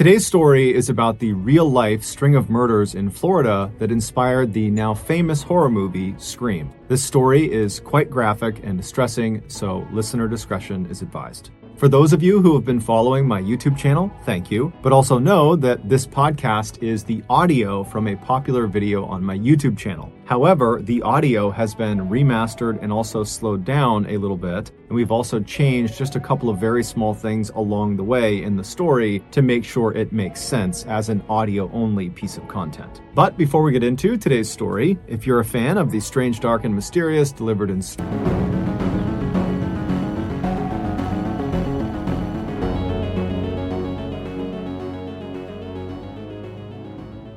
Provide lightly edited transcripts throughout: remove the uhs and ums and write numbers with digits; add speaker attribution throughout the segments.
Speaker 1: Today's story is about the real-life string of murders in Florida that inspired the now famous horror movie, Scream. This story is quite graphic and distressing, so listener discretion is advised. For those of you who have been following my YouTube channel, thank you, but also know that this podcast is the audio from a popular video on my YouTube channel. However, the audio has been remastered and also slowed down a little bit, and we've also changed just a couple of very small things along the way in the story to make sure it makes sense as an audio-only piece of content. But before we get into today's story, if you're a fan of the strange, dark, and mysterious delivered in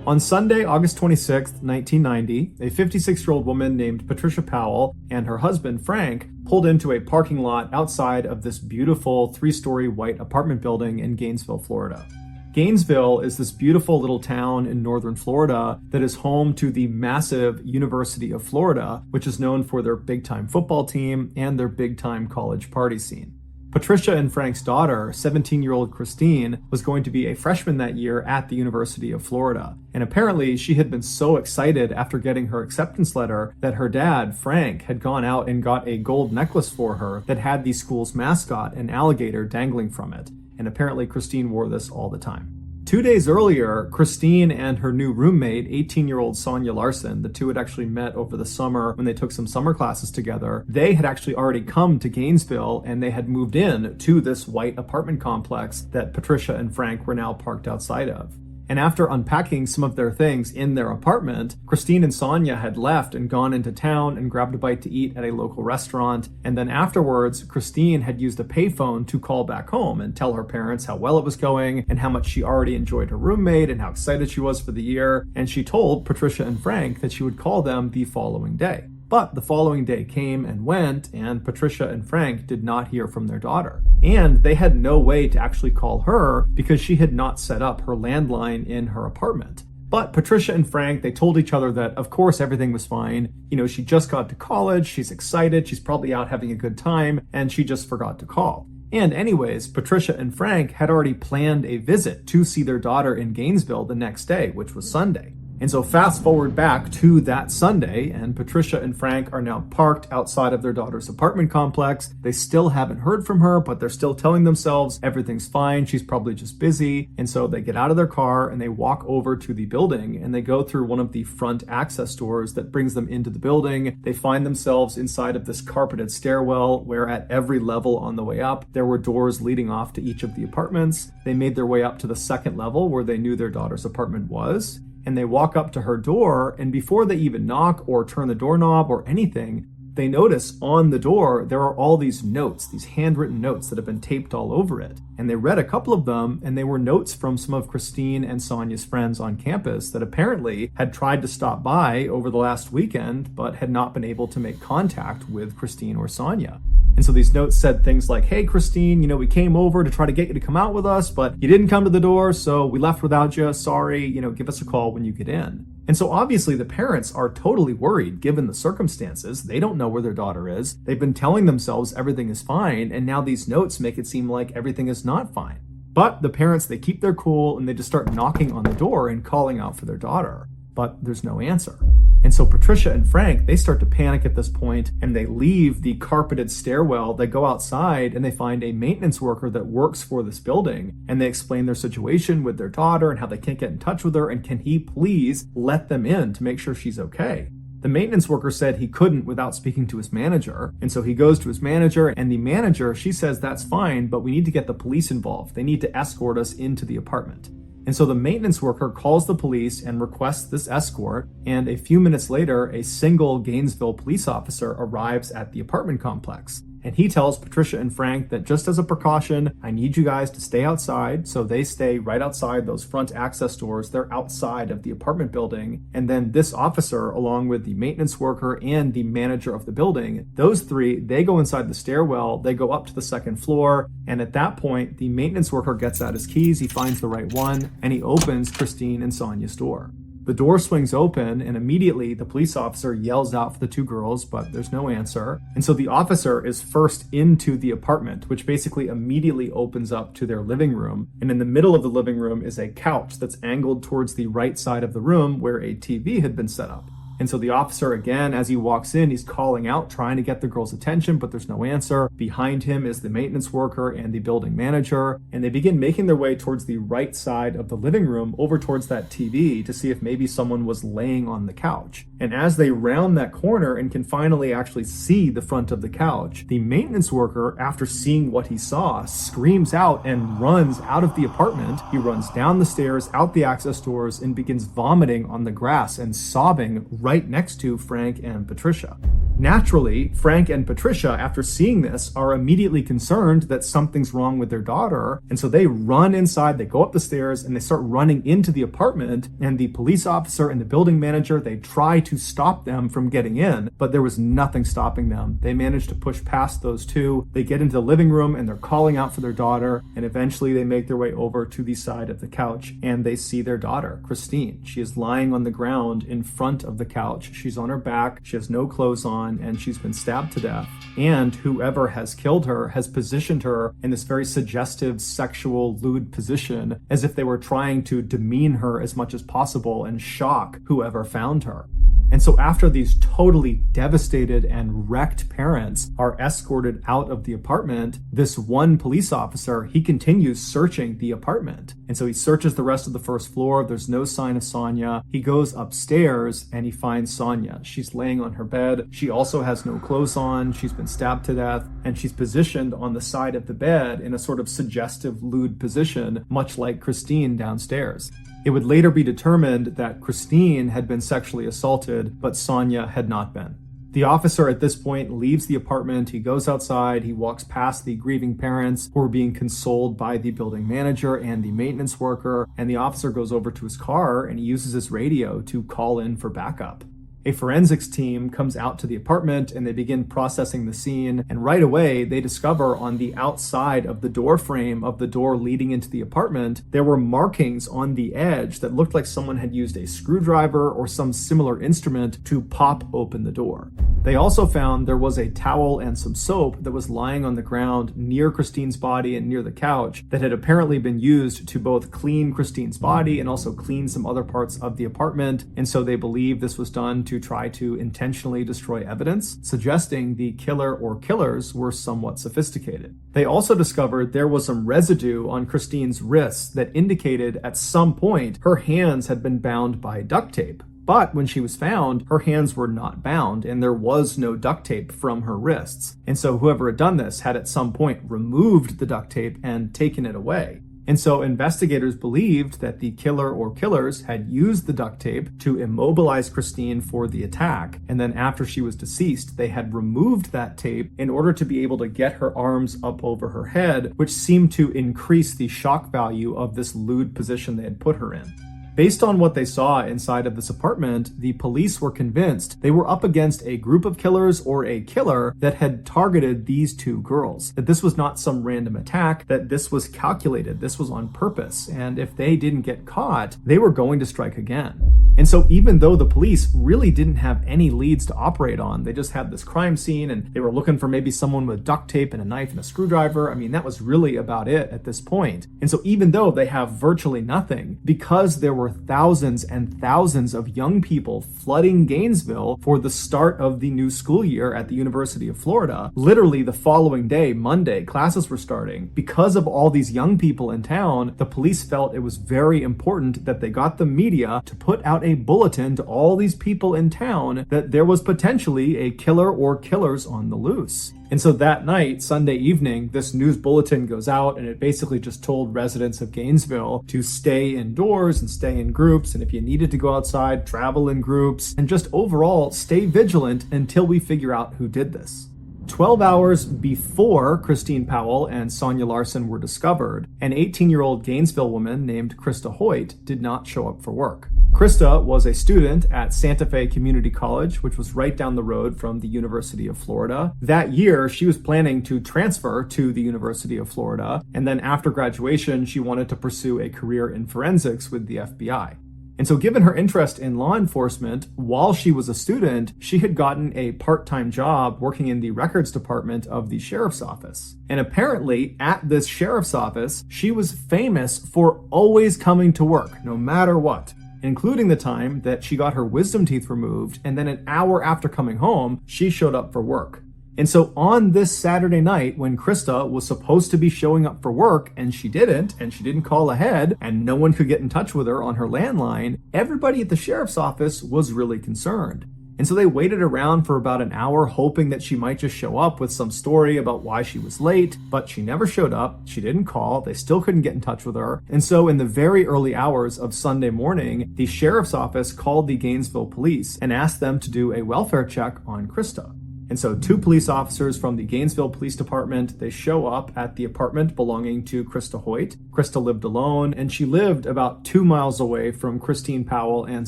Speaker 1: On Sunday, August 26, 1990, a 56-year-old woman named Patricia Powell and her husband, Frank, pulled into a parking lot outside of this beautiful three-story white apartment building in Gainesville, Florida. Gainesville is this beautiful little town in northern Florida that is home to the massive University of Florida, which is known for their big-time football team and their big-time college party scene. Patricia and Frank's daughter, 17-year-old Christine, was going to be a freshman that year at the University of Florida. And apparently she had been so excited after getting her acceptance letter that her dad, Frank, had gone out and got a gold necklace for her that had the school's mascot, an alligator, dangling from it. And apparently Christine wore this all the time. 2 days earlier, Christine and her new roommate, 18-year-old Sonia Larson, the two had actually met over the summer when they took some summer classes together. They had actually already come to Gainesville and they had moved in to this white apartment complex that Patricia and Frank were now parked outside of. And after unpacking some of their things in their apartment, Christine and Sonia had left and gone into town and grabbed a bite to eat at a local restaurant. And then afterwards, Christine had used a payphone to call back home and tell her parents how well it was going and how much she already enjoyed her roommate and how excited she was for the year. And she told Patricia and Frank that she would call them the following day. But the following day came and went, and Patricia and Frank did not hear from their daughter. And they had no way to actually call her because she had not set up her landline in her apartment. But Patricia and Frank, they told each other that, of course, everything was fine. You know, she just got to college, she's excited, she's probably out having a good time, and she just forgot to call. And anyways, Patricia and Frank had already planned a visit to see their daughter in Gainesville the next day, which was Sunday. And so fast forward back to that Sunday, and Patricia and Frank are now parked outside of their daughter's apartment complex. They still haven't heard from her, but they're still telling themselves everything's fine, she's probably just busy. And so they get out of their car and they walk over to the building and they go through one of the front access doors that brings them into the building. They find themselves inside of this carpeted stairwell where at every level on the way up, there were doors leading off to each of the apartments. They made their way up to the second level where they knew their daughter's apartment was. And they walk up to her door, and before they even knock or turn the doorknob or anything, they notice on the door there are all these notes, these handwritten notes that have been taped all over it. And they read a couple of them, and they were notes from some of Christine and Sonia's friends on campus that apparently had tried to stop by over the last weekend, but had not been able to make contact with Christine or Sonia. And so these notes said things like, hey, Christine, you know, we came over to try to get you to come out with us, but you didn't come to the door, so we left without you. Sorry, you know, give us a call when you get in. And so obviously the parents are totally worried given the circumstances. They don't know where their daughter is. They've been telling themselves everything is fine, and now these notes make it seem like everything is not fine. But the parents, they keep their cool and they just start knocking on the door and calling out for their daughter. But there's no answer. And so Patricia and Frank, they start to panic at this point and they leave the carpeted stairwell. They go outside and they find a maintenance worker that works for this building. And they explain their situation with their daughter and how they can't get in touch with her. And can he please let them in to make sure she's okay? The maintenance worker said he couldn't without speaking to his manager. And so he goes to his manager, and the manager, she says, that's fine, but we need to get the police involved. They need to escort us into the apartment. And so the maintenance worker calls the police and requests this escort, and a few minutes later, a single Gainesville police officer arrives at the apartment complex. And he tells Patricia and Frank that just as a precaution, I need you guys to stay outside. So they stay right outside those front access doors. They're outside of the apartment building. And then this officer, along with the maintenance worker and the manager of the building, those three, they go inside the stairwell. They go up to the second floor. And at that point, the maintenance worker gets out his keys. He finds the right one and he opens Christine and Sonia's door. The door swings open, and immediately the police officer yells out for the two girls, but there's no answer. And so the officer is first into the apartment, which basically immediately opens up to their living room. And in the middle of the living room is a couch that's angled towards the right side of the room where a TV had been set up. And so the officer, again, as he walks in, he's calling out, trying to get the girl's attention, but there's no answer. Behind him is the maintenance worker and the building manager, and they begin making their way towards the right side of the living room, over towards that TV, to see if maybe someone was laying on the couch. And as they round that corner and can finally actually see the front of the couch, the maintenance worker, after seeing what he saw, screams out and runs out of the apartment. He runs down the stairs, out the access doors, and begins vomiting on the grass and sobbing right next to Frank and Patricia. Naturally, Frank and Patricia, after seeing this, are immediately concerned that something's wrong with their daughter, and so they run inside, they go up the stairs, and they start running into the apartment, and the police officer and the building manager, they try to stop them from getting in, but there was nothing stopping them. They managed to push past those two. They get into the living room, and they're calling out for their daughter, and eventually they make their way over to the side of the couch, and they see their daughter, Christine. She is lying on the ground in front of the couch. She's on her back, she has no clothes on, and she's been stabbed to death. And whoever has killed her has positioned her in this very suggestive, sexual, lewd position, as if they were trying to demean her as much as possible and shock whoever found her. And so after these totally devastated and wrecked parents are escorted out of the apartment, this one police officer, he continues searching the apartment. And so he searches the rest of the first floor. There's no sign of Sonia. He goes upstairs and he finds Sonia. She's laying on her bed. She also has no clothes on. She's been stabbed to death, and she's positioned on the side of the bed in a sort of suggestive, lewd position, much like Christine downstairs. It would later be determined that Christine had been sexually assaulted, but Sonia had not been. The officer at this point leaves the apartment. He goes outside. He walks past the grieving parents who are being consoled by the building manager and the maintenance worker, and the officer goes over to his car and he uses his radio to call in for backup. A forensics team comes out to the apartment and they begin processing the scene, and right away they discover on the outside of the door frame of the door leading into the apartment, there were markings on the edge that looked like someone had used a screwdriver or some similar instrument to pop open the door. They also found there was a towel and some soap that was lying on the ground near Christine's body and near the couch that had apparently been used to both clean Christine's body and also clean some other parts of the apartment, and so they believe this was done to try to intentionally destroy evidence, suggesting the killer or killers were somewhat sophisticated. They also discovered there was some residue on Christine's wrists that indicated at some point her hands had been bound by duct tape. But when she was found, her hands were not bound and there was no duct tape from her wrists. And so whoever had done this had at some point removed the duct tape and taken it away. And so investigators believed that the killer or killers had used the duct tape to immobilize Christine for the attack. And then after she was deceased, they had removed that tape in order to be able to get her arms up over her head, which seemed to increase the shock value of this lewd position they had put her in. Based on what they saw inside of this apartment, the police were convinced they were up against a group of killers or a killer that had targeted these two girls. That this was not some random attack, that this was calculated, this was on purpose, and if they didn't get caught, they were going to strike again. And so even though the police really didn't have any leads to operate on, they just had this crime scene and they were looking for maybe someone with duct tape and a knife and a screwdriver. I mean, that was really about it at this point. And so even though they have virtually nothing, because there were thousands and thousands of young people flooding Gainesville for the start of the new school year at the University of Florida, literally the following day, Monday, classes were starting. Because of all these young people in town, the police felt it was very important that they got the media to put out a bulletin to all these people in town that there was potentially a killer or killers on the loose. And so that night, Sunday evening, this news bulletin goes out and it basically just told residents of Gainesville to stay indoors and stay in groups. And if you needed to go outside, travel in groups, and just overall stay vigilant until we figure out who did this. 12 hours before Christine Powell and Sonia Larson were discovered, an 18-year-old Gainesville woman named Krista Hoyt did not show up for work. Krista was a student at Santa Fe Community College, which was right down the road from the University of Florida. That year, she was planning to transfer to the University of Florida, and then after graduation, she wanted to pursue a career in forensics with the FBI. And so given her interest in law enforcement, while she was a student, she had gotten a part-time job working in the records department of the sheriff's office. And apparently, at this sheriff's office, she was famous for always coming to work, no matter what, including the time that she got her wisdom teeth removed, and then an hour after coming home, she showed up for work. And so on this Saturday night, when Krista was supposed to be showing up for work and she didn't call ahead, and no one could get in touch with her on her landline, everybody at the sheriff's office was really concerned. And so they waited around for about an hour, hoping that she might just show up with some story about why she was late, but she never showed up. She didn't call. They still couldn't get in touch with her. And so in the very early hours of Sunday morning, the sheriff's office called the Gainesville police and asked them to do a welfare check on Krista. And so 2 police officers from the Gainesville Police Department, they show up at the apartment belonging to Krista Hoyt. Krista lived alone, and she lived about 2 miles away from Christine Powell and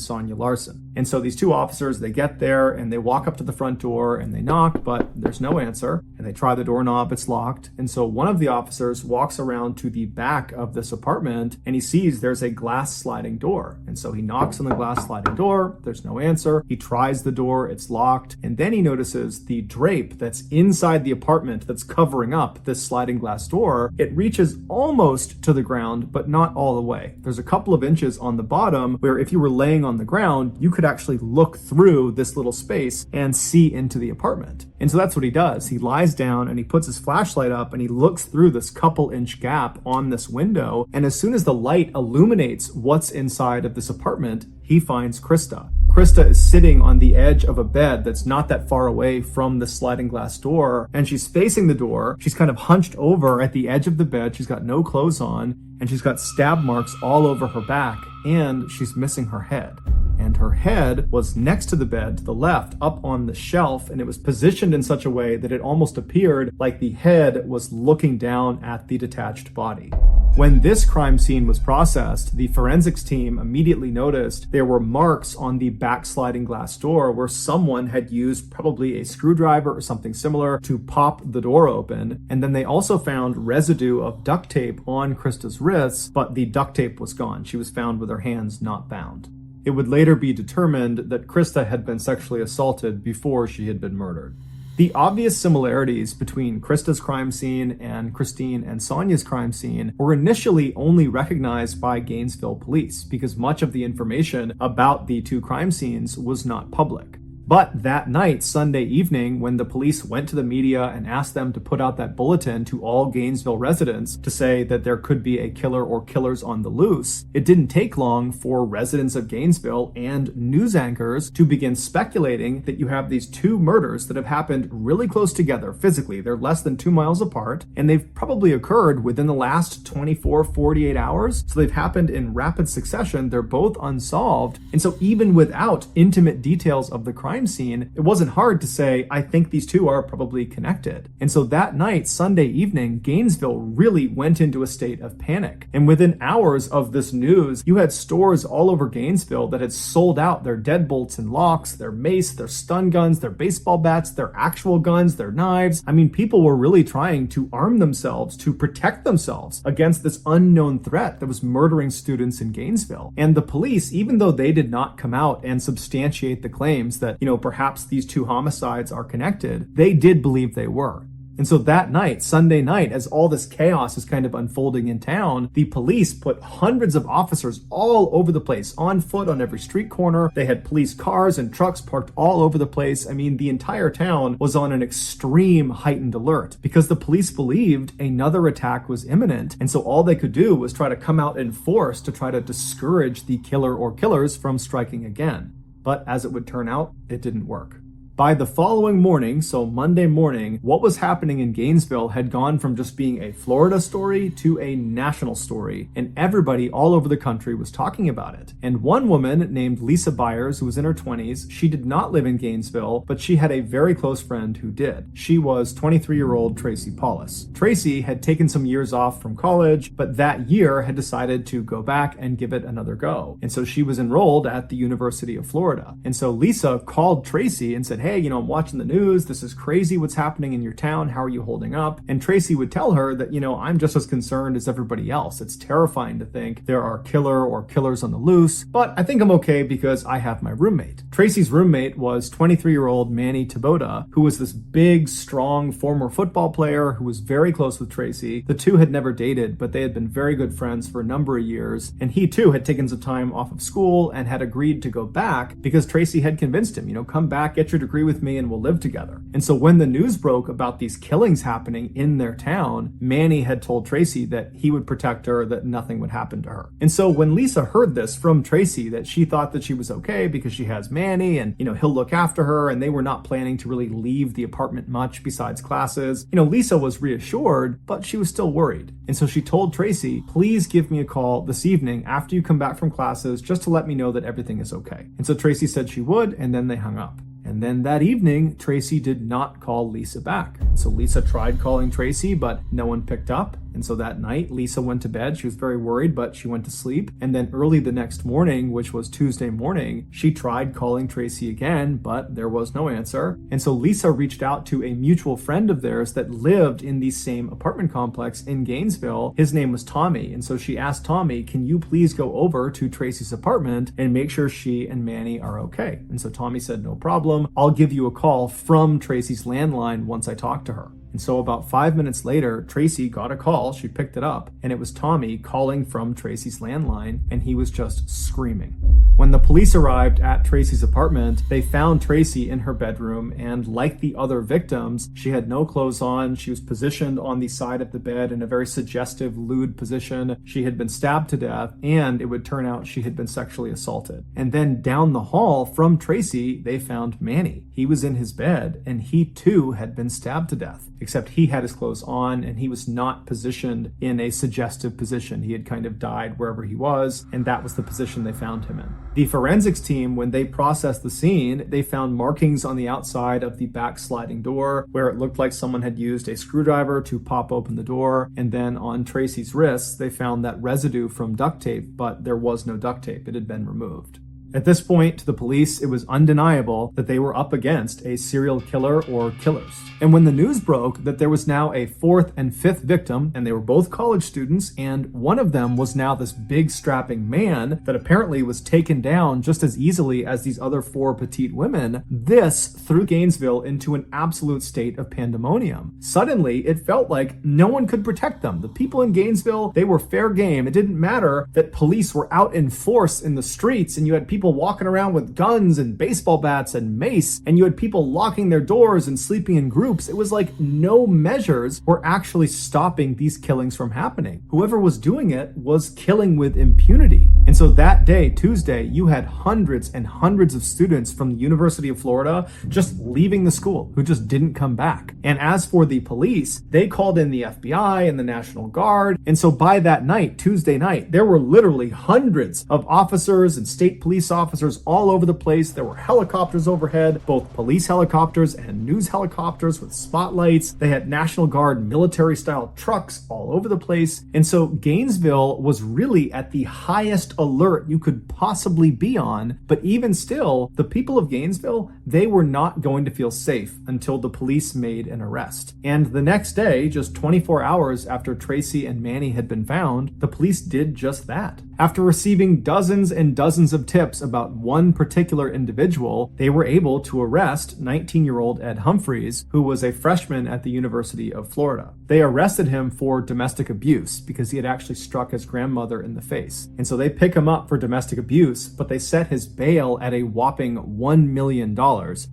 Speaker 1: Sonia Larson. And so these 2 officers, they get there and they walk up to the front door and they knock, but there's no answer. And they try the doorknob, it's locked. And so one of the officers walks around to the back of this apartment and he sees there's a glass sliding door. And so he knocks on the glass sliding door, there's no answer. He tries the door, it's locked. And then he notices the drape that's inside the apartment that's covering up this sliding glass door. It reaches almost to the ground, but not all the way. There's a couple of inches on the bottom where if you were laying on the ground, you could actually look through this little space and see into the apartment. And so that's what he does. He lies down and he puts his flashlight up and he looks through this couple inch gap on this window. And as soon as the light illuminates what's inside of this apartment, he finds Krista. Krista is sitting on the edge of a bed that's not that far away from the sliding glass door, and she's facing the door. She's kind of hunched over at the edge of the bed. She's got no clothes on, and she's got stab marks all over her back, and she's missing her head. And her head was next to the bed to the left, up on the shelf, and it was positioned in such a way that it almost appeared like the head was looking down at the detached body. When this crime scene was processed, the forensics team immediately noticed there were marks on the back sliding glass door where someone had used probably a screwdriver or something similar to pop the door open. And then they also found residue of duct tape on Krista's wrists, but the duct tape was gone. She was found with her hands not bound. It would later be determined that Krista had been sexually assaulted before she had been murdered. The obvious similarities between Krista's crime scene and Christine and Sonia's crime scene were initially only recognized by Gainesville police because much of the information about the 2 crime scenes was not public. But that night, Sunday evening, when the police went to the media and asked them to put out that bulletin to all Gainesville residents to say that there could be a killer or killers on the loose, it didn't take long for residents of Gainesville and news anchors to begin speculating that you have these 2 murders that have happened really close together physically. They're less than 2 miles apart, and they've probably occurred within the last 24, 48 hours. So they've happened in rapid succession. They're both unsolved. And so even without intimate details of the crime scene, it wasn't hard to say, I think these 2 are probably connected. And so that night, Sunday evening, Gainesville really went into a state of panic. And within hours of this news, you had stores all over Gainesville that had sold out their deadbolts and locks, their mace, their stun guns, their baseball bats, their actual guns, their knives. I mean, people were really trying to arm themselves to protect themselves against this unknown threat that was murdering students in Gainesville. And the police, even though they did not come out and substantiate the claims that, perhaps these 2 homicides are connected, they did believe they were. And so that night, Sunday night, as all this chaos is kind of unfolding in town, the police put hundreds of officers all over the place, on foot on every street corner. They had police cars and trucks parked all over the place. I mean, the entire town was on an extreme heightened alert because the police believed another attack was imminent. And so all they could do was try to come out in force to try to discourage the killer or killers from striking again. But as it would turn out, it didn't work. By the following morning, so Monday morning, what was happening in Gainesville had gone from just being a Florida story to a national story, and everybody all over the country was talking about it. And one woman named Lisa Byers, who was in her 20s, she did not live in Gainesville, but she had a very close friend who did. She was 23-year-old Tracy Paulus. Tracy had taken some years off from college, but that year had decided to go back and give it another go. And so she was enrolled at the University of Florida. And so Lisa called Tracy and said, hey, I'm watching the news. This is crazy what's happening in your town. How are you holding up? And Tracy would tell her that, I'm just as concerned as everybody else. It's terrifying to think there are killer or killers on the loose, but I think I'm okay because I have my roommate. Tracy's roommate was 23-year-old Manny Taboda, who was this big, strong former football player who was very close with Tracy. The two had never dated, but they had been very good friends for a number of years, and he too had taken some time off of school and had agreed to go back because Tracy had convinced him, come back, get your degree with me, and we'll live together. And so when the news broke about these killings happening in their town, Manny had told Tracy that he would protect her, that nothing would happen to her. And so when Lisa heard this from Tracy, that she thought that she was okay because she has Manny and, he'll look after her, and they were not planning to really leave the apartment much besides classes, Lisa was reassured, but she was still worried. And so she told Tracy, please give me a call this evening after you come back from classes just to let me know that everything is okay. And so Tracy said she would, and then they hung up. And then that evening, Tracy did not call Lisa back. So Lisa tried calling Tracy, but no one picked up. And so that night, Lisa went to bed. She was very worried, but she went to sleep. And then early the next morning, which was Tuesday morning, she tried calling Tracy again, but there was no answer. And so Lisa reached out to a mutual friend of theirs that lived in the same apartment complex in Gainesville. His name was Tommy. And so she asked Tommy, can you please go over to Tracy's apartment and make sure she and Manny are okay? And so Tommy said, no problem. I'll give you a call from Tracy's landline once I talk to her. And so about 5 minutes later, Tracy got a call. She picked it up, and it was Tommy calling from Tracy's landline, and he was just screaming. When the police arrived at Tracy's apartment, they found Tracy in her bedroom, and like the other victims, she had no clothes on. She was positioned on the side of the bed in a very suggestive, lewd position. She had been stabbed to death, and it would turn out she had been sexually assaulted. And then down the hall from Tracy, they found Manny. He was in his bed, and he too had been stabbed to death, except he had his clothes on, and he was not positioned in a suggestive position. He had kind of died wherever he was, and that was the position they found him in. The forensics team, when they processed the scene, they found markings on the outside of the back sliding door where it looked like someone had used a screwdriver to pop open the door. And then on Tracy's wrists, they found that residue from duct tape, but there was no duct tape. It had been removed. At this point, to the police, it was undeniable that they were up against a serial killer or killers. And when the news broke that there was now a fourth and fifth victim, and they were both college students, and one of them was now this big strapping man that apparently was taken down just as easily as these other four petite women, this threw Gainesville into an absolute state of pandemonium. Suddenly, it felt like no one could protect them. The people in Gainesville, they were fair game. It didn't matter that police were out in force in the streets, and you had people walking around with guns and baseball bats and mace, and you had people locking their doors and sleeping in groups. It was like no measures were actually stopping these killings from happening. Whoever was doing it was killing with impunity. And so that day, Tuesday, you had hundreds and hundreds of students from the University of Florida just leaving the school who just didn't come back. And as for the police, they called in the FBI and the National Guard. And so by that night, Tuesday night, there were literally hundreds of officers and state police officers all over the place. There were helicopters overhead, both police helicopters and news helicopters with spotlights. They had National Guard military style trucks all over the place. And so Gainesville was really at the highest alert you could possibly be on. But even still, the people of Gainesville, they were not going to feel safe until the police made an arrest. And the next day, just 24 hours after Tracy and Manny had been found, the police did just that. After receiving dozens and dozens of tips about one particular individual, they were able to arrest 19-year-old Ed Humphreys, who was a freshman at the University of Florida. They arrested him for domestic abuse because he had actually struck his grandmother in the face. And so they pick him up for domestic abuse, but they set his bail at a whopping $1 million,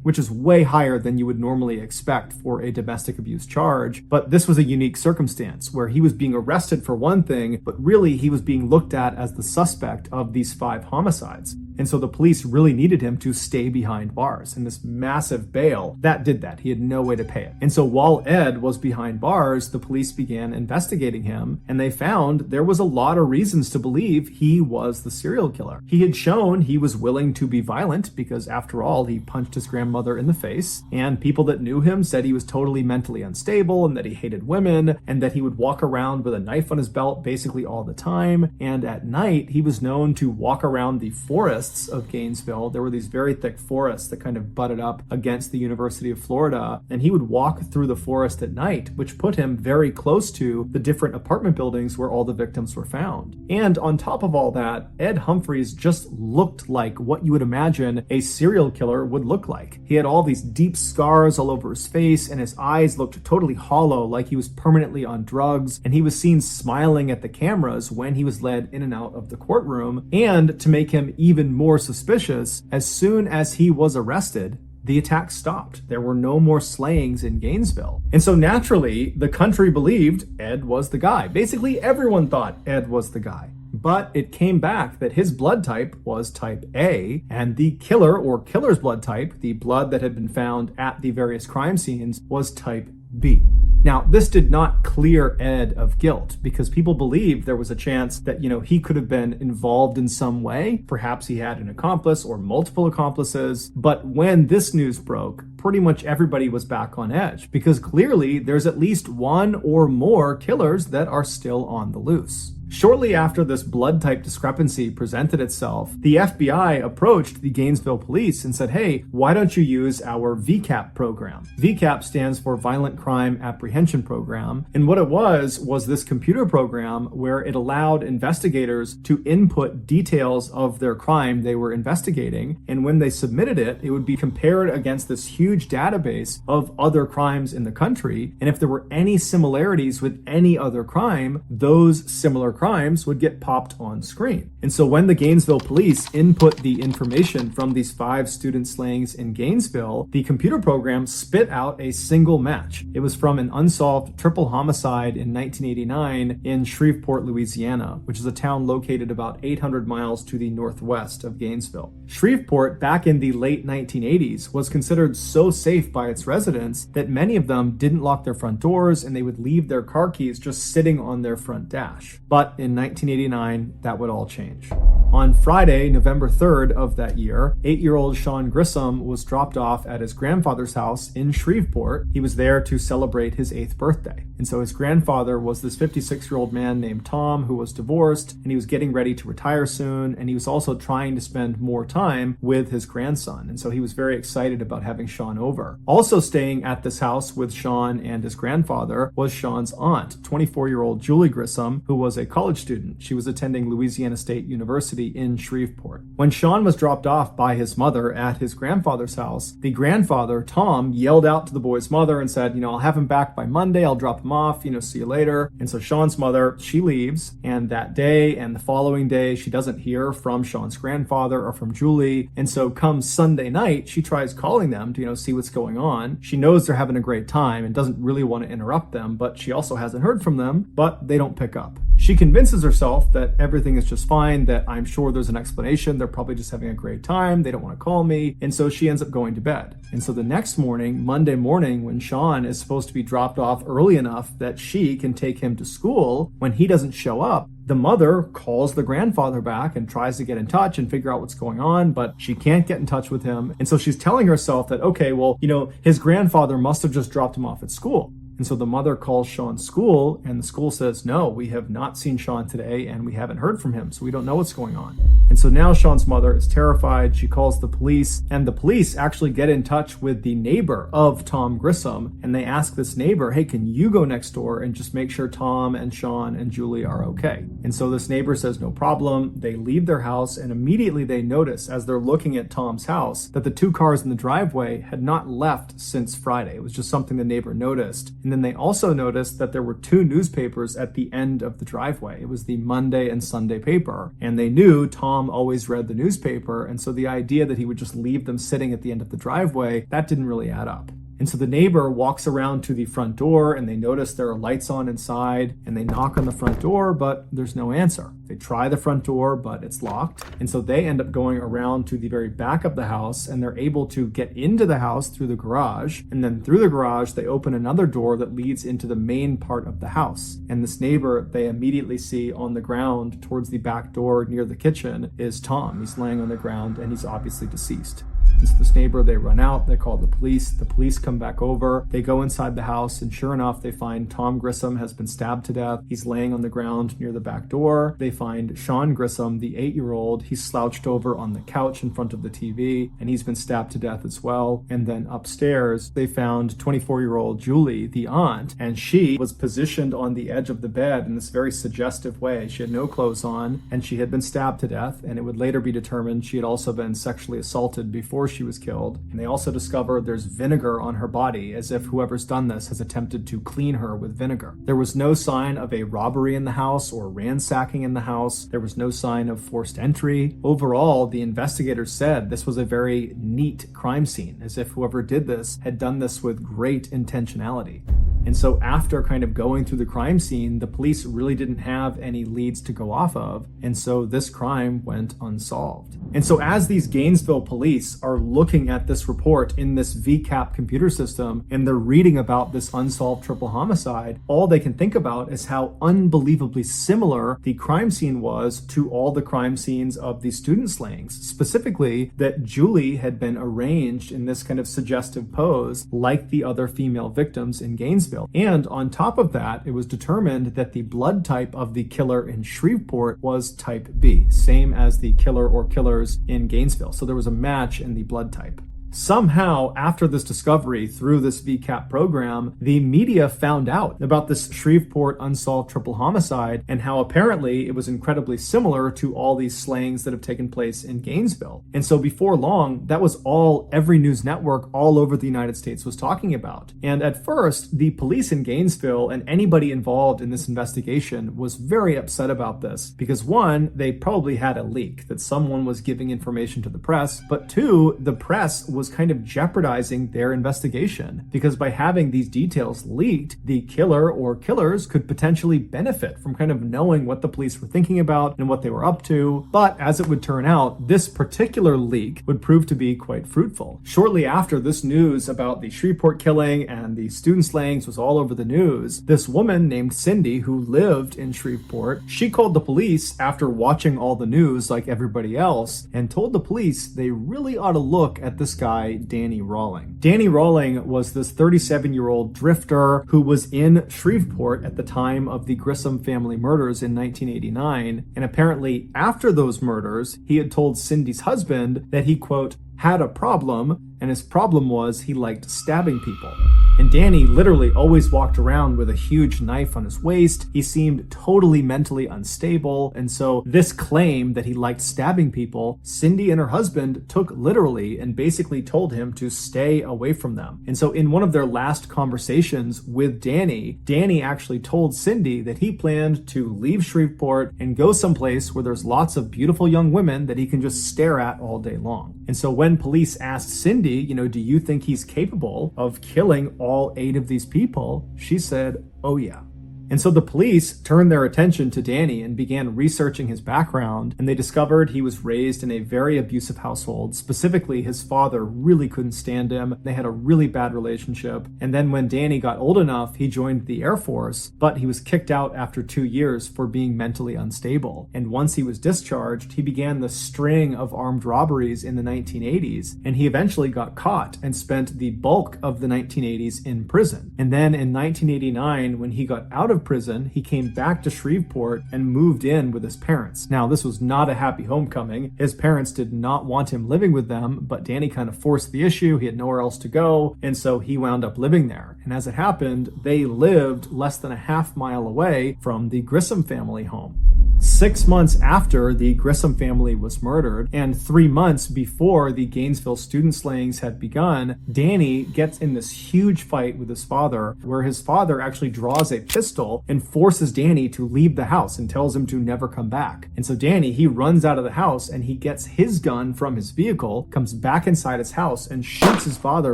Speaker 1: which is way higher than you would normally expect for a domestic abuse charge. But this was a unique circumstance where he was being arrested for one thing, but really he was being looked at as the suspect of these 5 homicides. And so the police really needed him to stay behind bars. And this massive bail, that did that. He had no way to pay it. And so while Ed was behind bars, the police began investigating him, and they found there was a lot of reasons to believe he was the serial killer. He had shown he was willing to be violent because, after all, he punched his grandmother in the face. And people that knew him said he was totally mentally unstable and that he hated women and that he would walk around with a knife on his belt basically all the time. And at night, he was known to walk around the forest forests of Gainesville. There were these very thick forests that kind of butted up against the University of Florida, and he would walk through the forest at night, which put him very close to the different apartment buildings where all the victims were found. And on top of all that, Ed Humphreys just looked like what you would imagine a serial killer would look like. He had all these deep scars all over his face, and his eyes looked totally hollow, like he was permanently on drugs, and he was seen smiling at the cameras when he was led in and out of the courtroom. And to make him even more suspicious, as soon as he was arrested, the attack stopped. There were no more slayings in Gainesville. And so naturally, the country believed Ed was the guy. Basically, everyone thought Ed was the guy. But it came back that his blood type was type A, and the killer or killer's blood type, the blood that had been found at the various crime scenes, was type B. Now, this did not clear Ed of guilt because people believed there was a chance that, he could have been involved in some way. Perhaps he had an accomplice or multiple accomplices. But when this news broke, pretty much everybody was back on edge because clearly there's at least one or more killers that are still on the loose. Shortly after this blood type discrepancy presented itself, the FBI approached the Gainesville police and said, hey, why don't you use our VCAP program? VCAP stands for Violent Crime Apprehension Program. And what it was this computer program where it allowed investigators to input details of their crime they were investigating. And when they submitted it, it would be compared against this huge database of other crimes in the country. And if there were any similarities with any other crime, those similar crimes would get popped on screen. And so when the Gainesville police input the information from these 5 student slayings in Gainesville, the computer program spit out a single match. It was from an unsolved triple homicide in 1989 in Shreveport, Louisiana, which is a town located about 800 miles to the northwest of Gainesville. Shreveport, back in the late 1980s, was considered so safe by its residents that many of them didn't lock their front doors and they would leave their car keys just sitting on their front dash. But in 1989, that would all change. On Friday, November 3rd of that year, 8-year-old Sean Grissom was dropped off at his grandfather's house in Shreveport. He was there to celebrate his 8th birthday. And so his grandfather was this 56-year-old man named Tom who was divorced, and he was getting ready to retire soon, and he was also trying to spend more time with his grandson. And so he was very excited about having Sean over. Also staying at this house with Sean and his grandfather was Sean's aunt, 24-year-old Julie Grissom, who was a college student. She was attending Louisiana State University in Shreveport. When Sean was dropped off by his mother at his grandfather's house, the grandfather, Tom, yelled out to the boy's mother and said, I'll have him back by Monday. I'll drop him off, see you later. And so Sean's mother, she leaves, and that day and the following day, she doesn't hear from Sean's grandfather or from Julie. And so come Sunday night, she tries calling them to, see what's going on. She knows they're having a great time and doesn't really want to interrupt them, but she also hasn't heard from them, but they don't pick up. She convinces herself that everything is just fine, that I'm sure there's an explanation. They're probably just having a great time. They don't want to call me. And so she ends up going to bed. And so the next morning, Monday morning, when Sean is supposed to be dropped off early enough that she can take him to school, when he doesn't show up, the mother calls the grandfather back and tries to get in touch and figure out what's going on, but she can't get in touch with him. And so she's telling herself that, okay, well, his grandfather must have just dropped him off at school. And so the mother calls Sean's school, and the school says, no, we have not seen Sean today, and we haven't heard from him, so we don't know what's going on. And so now Sean's mother is terrified. She calls the police, and the police actually get in touch with the neighbor of Tom Grissom, and they ask this neighbor, hey, can you go next door and just make sure Tom and Sean and Julie are okay? And so this neighbor says, no problem. They leave their house, and immediately they notice, as they're looking at Tom's house, that the 2 cars in the driveway had not left since Friday. It was just something the neighbor noticed. And then they also noticed that there were 2 newspapers at the end of the driveway. It was the Monday and Sunday paper. And they knew Tom always read the newspaper. And so the idea that he would just leave them sitting at the end of the driveway, that didn't really add up. And so the neighbor walks around to the front door and they notice there are lights on inside, and they knock on the front door, but there's no answer. They try the front door, but it's locked. And so they end up going around to the very back of the house, and they're able to get into the house through the garage. And then through the garage, they open another door that leads into the main part of the house. And this neighbor they immediately see on the ground towards the back door near the kitchen is Tom. He's laying on the ground and he's obviously deceased. And so this neighbor, they run out, they call the police come back over, they go inside the house, and sure enough, they find Tom Grissom has been stabbed to death. He's laying on the ground near the back door. They find Sean Grissom, the 8-year-old, he's slouched over on the couch in front of the TV, and he's been stabbed to death as well. And then upstairs, they found 24-year-old Julie, the aunt, and she was positioned on the edge of the bed in this very suggestive way. She had no clothes on, and she had been stabbed to death, and it would later be determined she had also been sexually assaulted before she was killed. And they also discovered there's vinegar on her body, as if whoever's done this has attempted to clean her with vinegar. There was no sign of a robbery in the house or ransacking in the house. There was no sign of forced entry. Overall, the investigators said this was a very neat crime scene, as if whoever did this had done this with great intentionality. And so after kind of going through the crime scene, the police really didn't have any leads to go off of, and so this crime went unsolved. And so as these Gainesville police are looking at this report in this VCAP computer system, and they're reading about this unsolved triple homicide, all they can think about is how unbelievably similar the crime scene was to all the crime scenes of the student slayings. Specifically, that Julie had been arranged in this kind of suggestive pose like the other female victims in Gainesville. And on top of that, it was determined that the blood type of the killer in Shreveport was type B, same as the killer or killers in Gainesville. So there was a match in the blood type. Somehow, after this discovery through this VCAP program, the media found out about this Shreveport unsolved triple homicide and how apparently it was incredibly similar to all these slayings that have taken place in Gainesville. And so before long, that was all every news network all over the United States was talking about. And at first, the police in Gainesville and anybody involved in this investigation was very upset about this because one, they probably had a leak that someone was giving information to the press, but two, the press was kind of jeopardizing their investigation because by having these details leaked, the killer or killers could potentially benefit from kind of knowing what the police were thinking about and what they were up to. But as it would turn out, this particular leak would prove to be quite fruitful. Shortly after this news about the Shreveport killing and the student slayings was all over the news, this woman named Cindy, who lived in Shreveport, she called the police after watching all the news like everybody else and told the police they really ought to look at this guy Danny Rawling. Danny Rawling was this 37-year-old drifter who was in Shreveport at the time of the Grissom family murders in 1989, and apparently after those murders, he had told Cindy's husband that he, quote, had a problem, and his problem was he liked stabbing people. And Danny literally always walked around with a huge knife on his waist. He seemed totally mentally unstable. And so this claim that he liked stabbing people, Cindy and her husband took literally and basically told him to stay away from them. And so in one of their last conversations with Danny, Danny actually told Cindy that he planned to leave Shreveport and go someplace where there's lots of beautiful young women that he can just stare at all day long. And so when police asked Cindy, do you think he's capable of killing all 8 of these people? She said, oh yeah. And so the police turned their attention to Danny and began researching his background, and they discovered he was raised in a very abusive household. Specifically, his father really couldn't stand him. They had a really bad relationship. And then when Danny got old enough, he joined the Air Force, but he was kicked out after 2 years for being mentally unstable. And once he was discharged, he began the string of armed robberies in the 1980s, and he eventually got caught and spent the bulk of the 1980s in prison. And then in 1989, when he got out of prison, he came back to Shreveport and moved in with his parents. Now, this was not a happy homecoming. His parents did not want him living with them, but Danny kind of forced the issue. He had nowhere else to go, and so he wound up living there. And as it happened, they lived less than a half-mile away from the Grissom family home. 6 months after the Grissom family was murdered, and 3 months before the Gainesville student slayings had begun, Danny gets in this huge fight with his father, where his father actually draws a pistol and forces Danny to leave the house and tells him to never come back. And so Danny, he runs out of the house and he gets his gun from his vehicle, comes back inside his house and shoots his father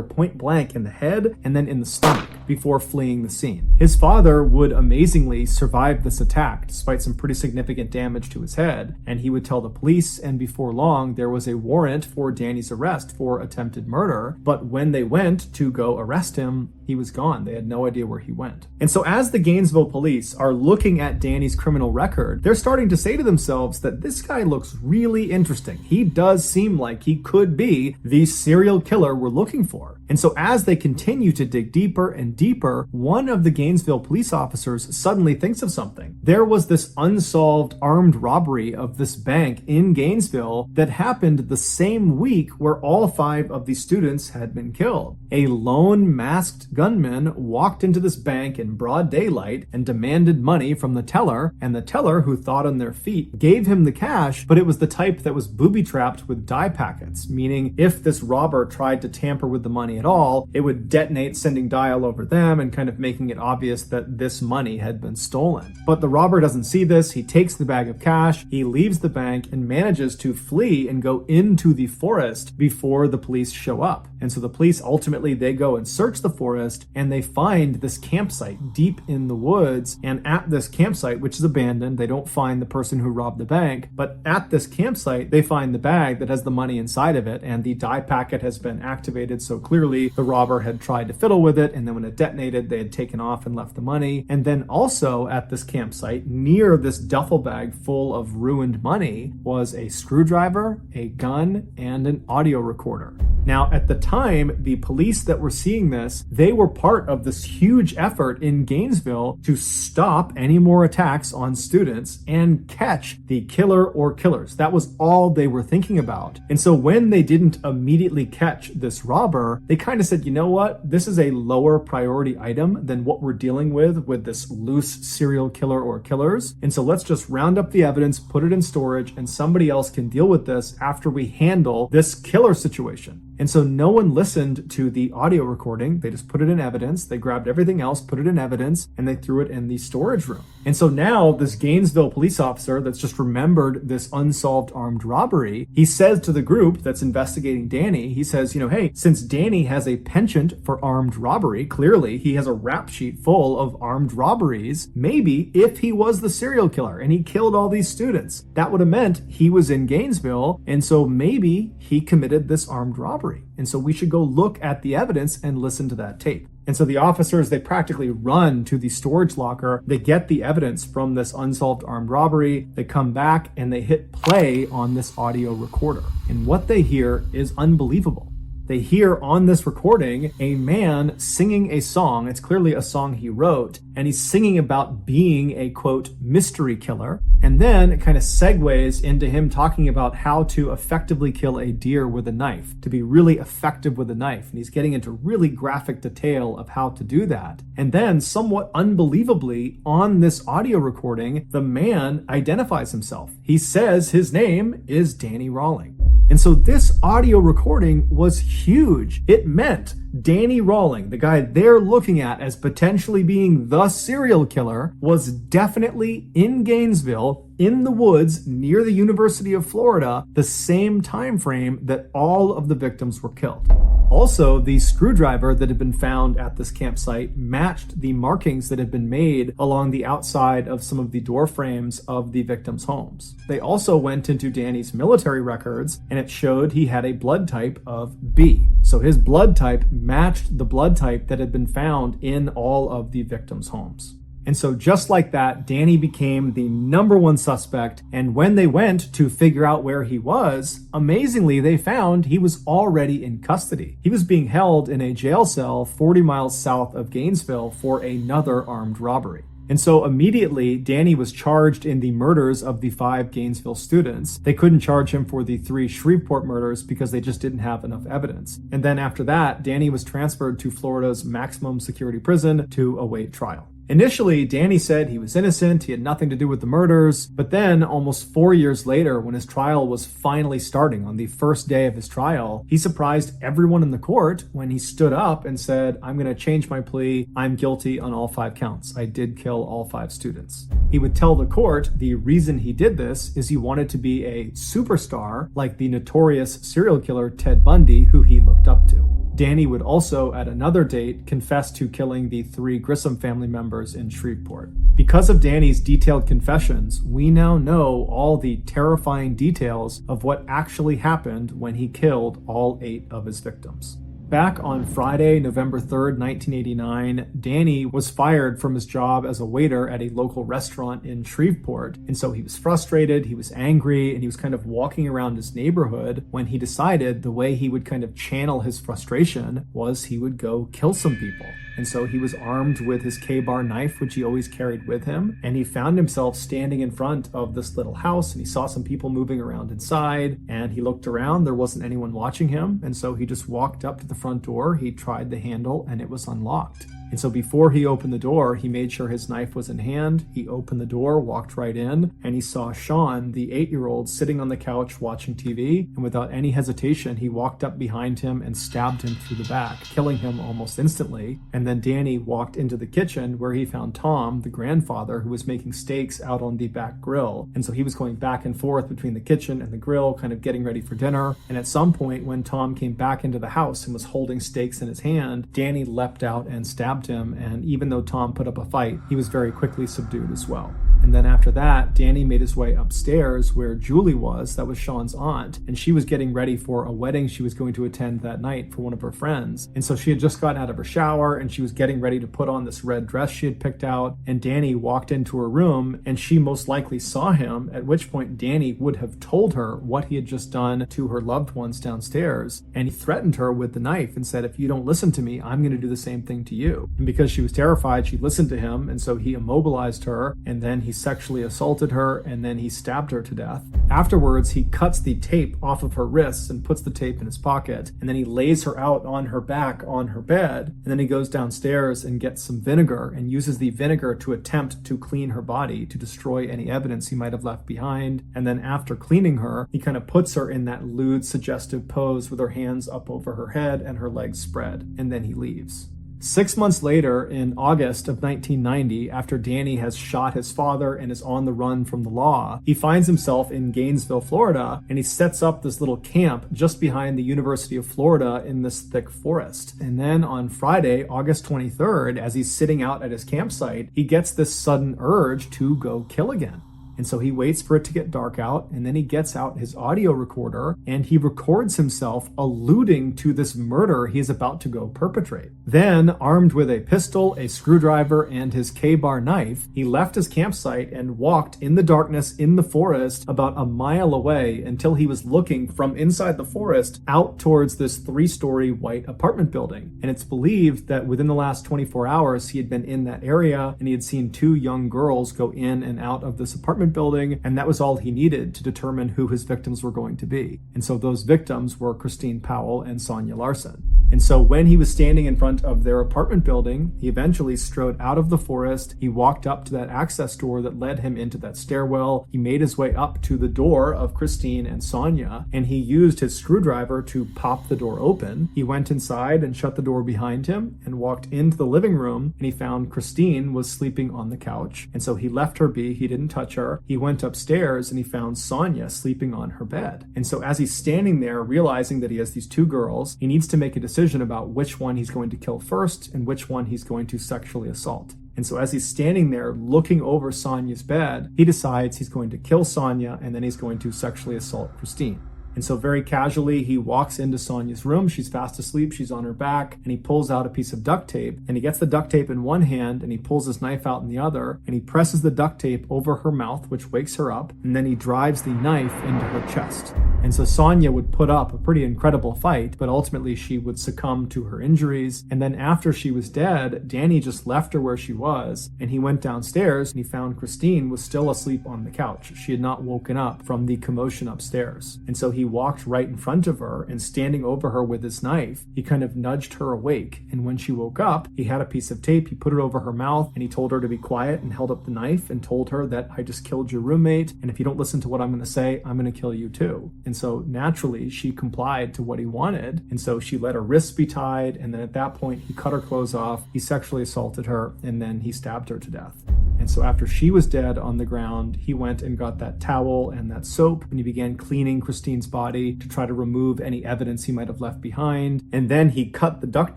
Speaker 1: point blank in the head and then in the stomach, before fleeing the scene. His father would amazingly survive this attack despite some pretty significant damage to his head, and he would tell the police, and before long there was a warrant for Danny's arrest for attempted murder, but when they went to go arrest him, he was gone. They had no idea where he went. And so as the Gainesville police are looking at Danny's criminal record, they're starting to say to themselves that this guy looks really interesting. He does seem like he could be the serial killer we're looking for. And so as they continue to dig deeper and deeper, one of the Gainesville police officers suddenly thinks of something. There was this unsolved armed robbery of this bank in Gainesville that happened the same week where all 5 of the students had been killed. A lone masked gunman walked into this bank in broad daylight and demanded money from the teller, and the teller, who thought on their feet, gave him the cash, but it was the type that was booby-trapped with dye packets, meaning if this robber tried to tamper with the money at all, it would detonate, sending dye all over them and kind of making it obvious that this money had been stolen. But the robber doesn't see this. He takes the bag of cash, he leaves the bank, and manages to flee and go into the forest before the police show up. And so the police ultimately, they go and search the forest, and they find this campsite deep in the woods. And at this campsite, which is abandoned, they don't find the person who robbed the bank, but at this campsite, they find the bag that has the money inside of it, and the dye packet has been activated, so clearly the robber had tried to fiddle with it, and then when it detonated, they had taken off and left the money. And then also at this campsite, near this duffel bag full of ruined money, was a screwdriver, a gun, and an audio recorder. Now, at the time, the police that were seeing this, they were part of this huge effort in Gainesville to stop any more attacks on students and catch the killer or killers. That was all they were thinking about. And so when they didn't immediately catch this robber, they kind of said, you know what? This is a lower priority item than what we're dealing with this loose serial killer or killers. And so let's just round up the evidence, put it in storage, and somebody else can deal with this after we handle this killer situation. And so no one listened to the audio recording. They just put it in evidence. They grabbed everything else, put it in evidence, and they threw it in the storage room. And so now this Gainesville police officer that's just remembered this unsolved armed robbery, he says to the group that's investigating Danny, he says, hey, since Danny has a penchant for armed robbery, clearly he has a rap sheet full of armed robberies, maybe if he was the serial killer and he killed all these students, that would have meant he was in Gainesville, and so maybe he committed this armed robbery. And so we should go look at the evidence and listen to that tape. And so the officers, they practically run to the storage locker. They get the evidence from this unsolved armed robbery. They come back and they hit play on this audio recorder. And what they hear is unbelievable. They hear on this recording a man singing a song. It's clearly a song he wrote, and he's singing about being a, quote, mystery killer. And then it kind of segues into him talking about how to effectively kill a deer with a knife, to be really effective with a knife. And he's getting into really graphic detail of how to do that. And then, somewhat unbelievably, on this audio recording, the man identifies himself. He says his name is Danny Rawling. And so this audio recording was huge. It meant Danny Rawling, the guy they're looking at as potentially being the serial killer, was definitely in Gainesville, in the woods near the University of Florida, the same time frame that all of the victims were killed. Also, the screwdriver that had been found at this campsite matched the markings that had been made along the outside of some of the door frames of the victims' homes. They also went into Danny's military records, and it showed he had a blood type of B. So his blood type matched the blood type that had been found in all of the victims' homes. And so just like that, Danny became the #1 suspect, and when they went to figure out where he was, amazingly, they found he was already in custody. He was being held in a jail cell 40 miles south of Gainesville for another armed robbery. And so immediately, Danny was charged in the murders of the 5 Gainesville students. They couldn't charge him for the 3 Shreveport murders because they just didn't have enough evidence. And then after that, Danny was transferred to Florida's maximum security prison to await trial. Initially, Danny said he was innocent, he had nothing to do with the murders, but then almost 4 years later, when his trial was finally starting on the first day of his trial, he surprised everyone in the court when he stood up and said, "I'm going to change my plea. I'm guilty on all 5 counts. I did kill all 5 students." He would tell the court the reason he did this is he wanted to be a superstar like the notorious serial killer Ted Bundy, who he looked up to. Danny would also, at another date, confess to killing the 3 Grissom family members in Shreveport. Because of Danny's detailed confessions, we now know all the terrifying details of what actually happened when he killed all 8 of his victims. Back on Friday, November 3rd, 1989, Danny was fired from his job as a waiter at a local restaurant in Shreveport. And so he was frustrated, he was angry, and he was kind of walking around his neighborhood when he decided the way he would kind of channel his frustration was he would go kill some people. And so he was armed with his K-bar knife, which he always carried with him. And he found himself standing in front of this little house, and he saw some people moving around inside. And he looked around, there wasn't anyone watching him. And so he just walked up to the front door, he tried the handle, and it was unlocked. And so before he opened the door, he made sure his knife was in hand. He opened the door, walked right in, and he saw Sean, the 8-year-old, sitting on the couch watching TV. And without any hesitation, he walked up behind him and stabbed him through the back, killing him almost instantly. And then Danny walked into the kitchen where he found Tom, the grandfather, who was making steaks out on the back grill. And so he was going back and forth between the kitchen and the grill, kind of getting ready for dinner. And at some point, when Tom came back into the house and was holding steaks in his hand, Danny leapt out and stabbed him, and even though Tom put up a fight, he was very quickly subdued as well. And then after that, Danny made his way upstairs where Julie was, that was Sean's aunt, and she was getting ready for a wedding she was going to attend that night for one of her friends. And so she had just gotten out of her shower and she was getting ready to put on this red dress she had picked out, and Danny walked into her room and she most likely saw him, at which point Danny would have told her what he had just done to her loved ones downstairs, and he threatened her with the knife and said, "If you don't listen to me, I'm going to do the same thing to you." And because she was terrified, she listened to him, and so he immobilized her, and then he sexually assaulted her, and then he stabbed her to death. Afterwards, he cuts the tape off of her wrists and puts the tape in his pocket, and then he lays her out on her back on her bed, and then he goes downstairs and gets some vinegar and uses the vinegar to attempt to clean her body, to destroy any evidence he might have left behind. And then after cleaning her, he kind of puts her in that lewd, suggestive pose with her hands up over her head and her legs spread, and then he leaves. 6 months later, in August of 1990, after Danny has shot his father and is on the run from the law, he finds himself in Gainesville, Florida, and he sets up this little camp just behind the University of Florida in this thick forest. And then on Friday, August 23rd, as he's sitting out at his campsite, he gets this sudden urge to go kill again. And so he waits for it to get dark out, and then he gets out his audio recorder and he records himself alluding to this murder he is about to go perpetrate. Then, armed with a pistol, a screwdriver, and his K-bar knife, he left his campsite and walked in the darkness in the forest about a mile away until he was looking from inside the forest out towards this 3-story white apartment building. And it's believed that within the last 24 hours, he had been in that area and he had seen 2 young girls go in and out of this apartment building, and that was all he needed to determine who his victims were going to be. And so those victims were Christine Powell and Sonia Larson. And so when he was standing in front of their apartment building, he eventually strode out of the forest. He walked up to that access door that led him into that stairwell. He made his way up to the door of Christine and Sonia, and he used his screwdriver to pop the door open. He went inside and shut the door behind him and walked into the living room, and he found Christine was sleeping on the couch. And so he left her be. He didn't touch her. He went upstairs and he found Sonia sleeping on her bed. And so as he's standing there, realizing that he has these 2 girls, he needs to make a decision about which one he's going to kill first and which one he's going to sexually assault. And so as he's standing there looking over Sonia's bed, he decides he's going to kill Sonia and then he's going to sexually assault Christine. And so very casually, he walks into Sonia's room. She's fast asleep. She's on her back. And he pulls out a piece of duct tape. And he gets the duct tape in one hand and he pulls his knife out in the other. And he presses the duct tape over her mouth, which wakes her up. And then he drives the knife into her chest. And so Sonia would put up a pretty incredible fight, but ultimately she would succumb to her injuries. And then after she was dead, Danny just left her where she was. And he went downstairs and he found Christine was still asleep on the couch. She had not woken up from the commotion upstairs. And so he walked right in front of her, and standing over her with his knife, he kind of nudged her awake. And when she woke up, he had a piece of tape, he put it over her mouth, and he told her to be quiet and held up the knife and told her that I just killed your roommate, and if you don't listen to what I'm going to say, I'm going to kill you too. And so naturally, she complied to what he wanted, and so she let her wrists be tied, and then at that point, he cut her clothes off, he sexually assaulted her, and then he stabbed her to death. And So after she was dead on the ground, he went and got that towel and that soap, and he began cleaning Christine's body to try to remove any evidence he might have left behind. And then he cut the duct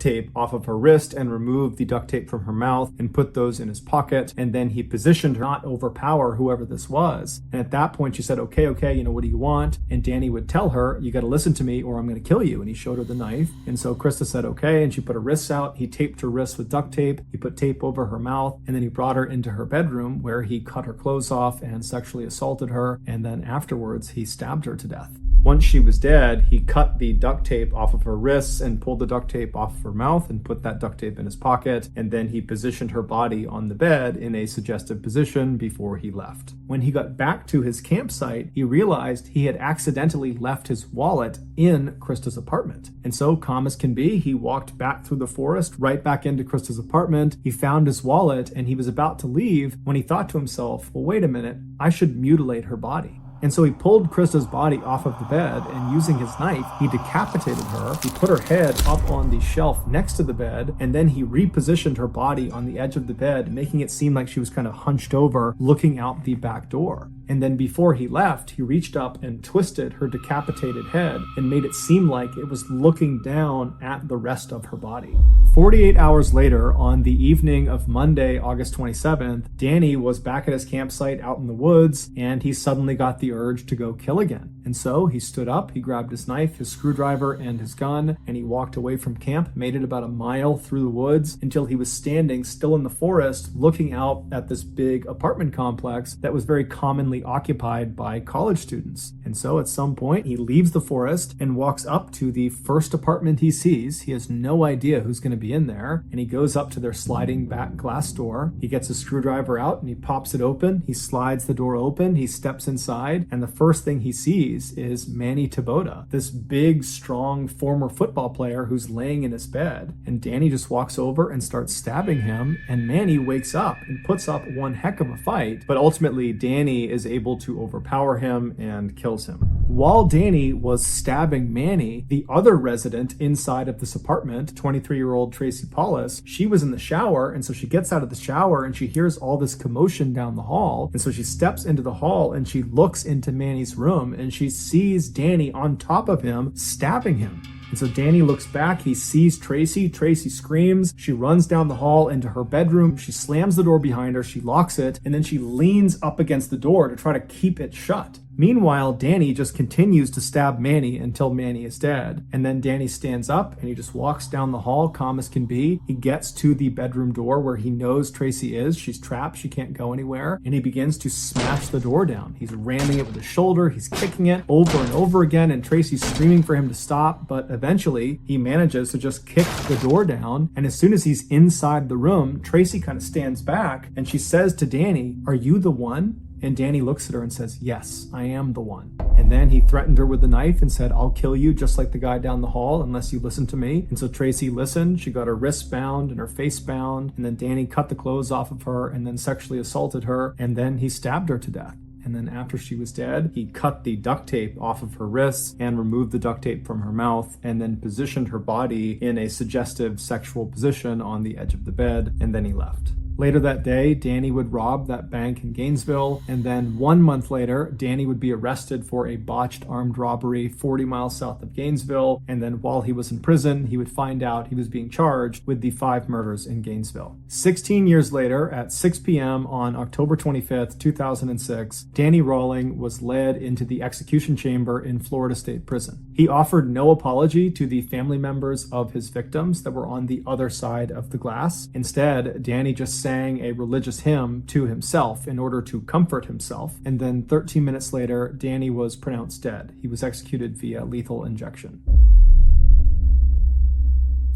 Speaker 1: tape off of her wrist and removed the duct tape from her mouth and put those in his pocket. And then he positioned her not overpower whoever this was. And at that point, she said, okay, what do you want? And Danny would tell her, you got to listen to me or I'm going to kill you. And he showed her the knife. And so Krista said, okay. And she put her wrists out. He taped her wrists with duct tape. He put tape over her mouth. And then he brought her into her bedroom where he cut her clothes off and sexually assaulted her. And then afterwards, he stabbed her to death. Once she was dead, he cut the duct tape off of her wrists and pulled the duct tape off of her mouth and put that duct tape in his pocket. And then he positioned her body on the bed in a suggestive position before he left. When he got back to his campsite, he realized he had accidentally left his wallet in Krista's apartment. And so, calm as can be, he walked back through the forest, right back into Krista's apartment. He found his wallet and he was about to leave when he thought to himself, well, wait a minute, I should mutilate her body. And so he pulled Krista's body off of the bed, and using his knife, he decapitated her. He put her head up on the shelf next to the bed, and then he repositioned her body on the edge of the bed, making it seem like she was kind of hunched over, looking out the back door. And then before he left, he reached up and twisted her decapitated head and made it seem like it was looking down at the rest of her body. 48 hours later, on the evening of Monday, August 27th, Danny was back at his campsite out in the woods, and he suddenly got the urge to go kill again. And so he stood up, he grabbed his knife, his screwdriver, and his gun, and he walked away from camp, made it about a mile through the woods until he was standing still in the forest, looking out at this big apartment complex that was very commonly occupied by college students. And so at some point, he leaves the forest and walks up to the first apartment he sees. He has no idea who's going to be in there, and he goes up to their sliding back glass door. He gets his screwdriver out and he pops it open. He slides the door open, he steps inside, and the first thing he sees is Manny Taboda, this big, strong former football player who's laying in his bed. And Danny just walks over and starts stabbing him, and Manny wakes up and puts up one heck of a fight, but ultimately Danny is able to overpower him and kills him. While Danny was stabbing Manny, the other resident inside of this apartment, 23-year-old Tracy Paulus, she was in the shower, and so she gets out of the shower and she hears all this commotion down the hall. And so she steps into the hall and she looks into Manny's room and she sees Danny on top of him, stabbing him. And so Danny looks back, he sees Tracy. Tracy screams. She runs down the hall into her bedroom. She slams the door behind her, she locks it, and then she leans up against the door to try to keep it shut. Meanwhile, Danny just continues to stab Manny until Manny is dead. And then Danny stands up and he just walks down the hall, calm as can be. He gets to the bedroom door where he knows Tracy is. She's trapped. She can't go anywhere. And he begins to smash the door down. He's ramming it with his shoulder. He's kicking it over and over again. And Tracy's screaming for him to stop. But eventually he manages to just kick the door down. And as soon as he's inside the room, Tracy kind of stands back and she says to Danny, "Are you the one?" And Danny looks at her and says, "Yes, I am the one." And then he threatened her with the knife and said, "I'll kill you just like the guy down the hall unless you listen to me." And so Tracy listened. She got her wrists bound and her face bound. And then Danny cut the clothes off of her and then sexually assaulted her. And then he stabbed her to death. And then after she was dead, he cut the duct tape off of her wrists and removed the duct tape from her mouth and then positioned her body in a suggestive sexual position on the edge of the bed. And then he left. Later that day, Danny would rob that bank in Gainesville, and then 1 month later, Danny would be arrested for a botched armed robbery 40 miles south of Gainesville, and then while he was in prison, he would find out he was being charged with the 5 murders in Gainesville. 16 years later, at 6 p.m. on October 25th, 2006, Danny Rawling was led into the execution chamber in Florida State Prison. He offered no apology to the family members of his victims that were on the other side of the glass. Instead, Danny just sang a religious hymn to himself in order to comfort himself. And then 13 minutes later, Danny was pronounced dead. He was executed via lethal injection.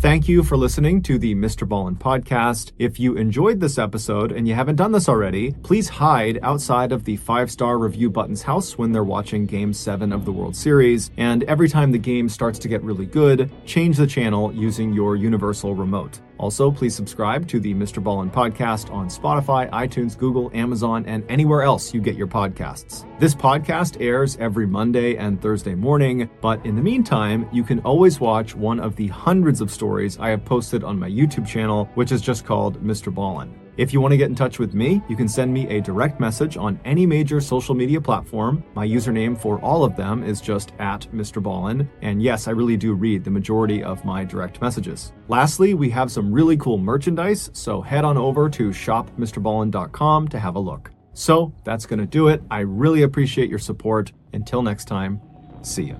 Speaker 1: Thank you for listening to the MrBallen podcast. If you enjoyed this episode and you haven't done this already, please hide outside of the 5-star review button's house when they're watching Game 7 of the World Series. And every time the game starts to get really good, change the channel using your universal remote. Also, please subscribe to the MrBallen podcast on Spotify, iTunes, Google, Amazon, and anywhere else you get your podcasts. This podcast airs every Monday and Thursday morning, but in the meantime, you can always watch one of the hundreds of stories I have posted on my YouTube channel, which is just called MrBallen. If you want to get in touch with me, you can send me a direct message on any major social media platform. My username for all of them is just @MrBallen. And yes, I really do read the majority of my direct messages. Lastly, we have some really cool merchandise, so head on over to shopmrballen.com to have a look. So that's going to do it. I really appreciate your support. Until next time, see ya.